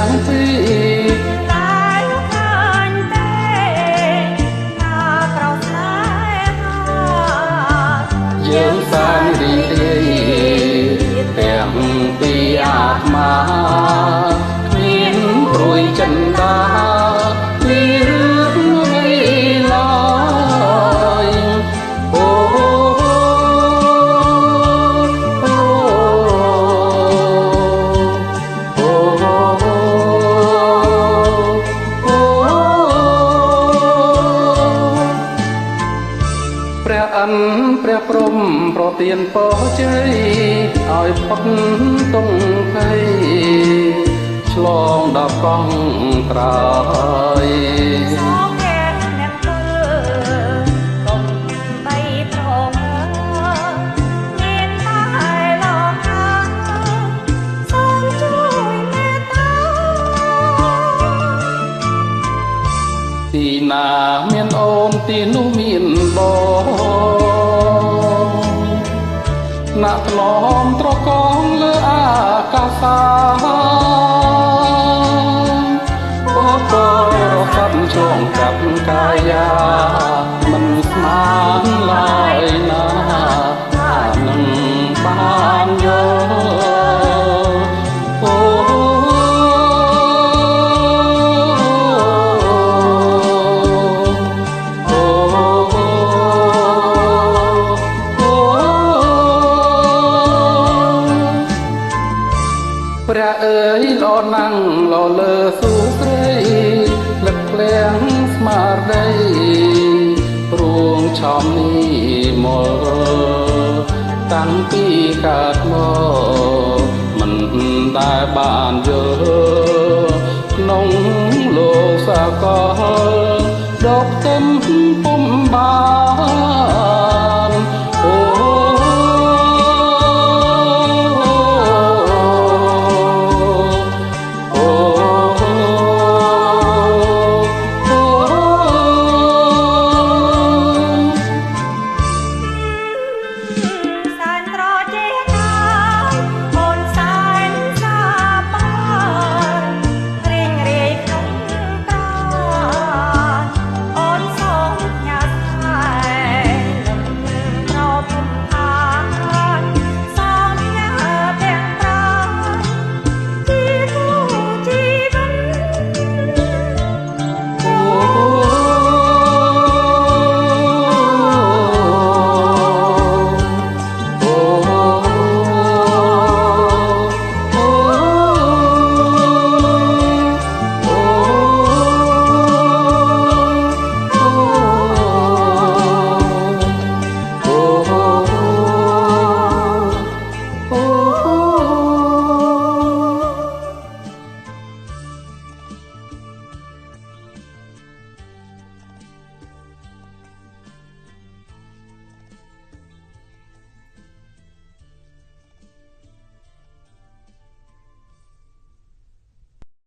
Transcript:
ទាំងពីរតែឃើញទេថាក្រោយស្នេហាយើងសានរីករាយទាំងពីរអាត្មាគ្មានព្រួយចិន្តាពីរឿងអ្វីឡើយអូព្រះអិនព្រះព្រំប្រទានពរជ័យឲ្យផុតទុក្ខភ័យឆ្លងដល់កង់ក្រោយសូមអ្នកអ្នកធ្វើកុំបីប្រមើមានតែឡងខាងសូមជួយមេត្តាទីណាមានអូនទីនោះមានបងណាក់ថ្លមត្រកងលើអាកាសាអូបរស័ព្ទឆ្លងកាប់កាយាមិនស្មានឡើយណាថានឹងបានយកអូព្រះអើយល្អណាំងល្អលើស៊ូស្រីលឹកក្លៀងស្មារតីព្រួងឆោមនេះមកតាំងពីកើតមកមិនដែលបានយល់ក្នុងលោកសកលដកទឹមពុំបាន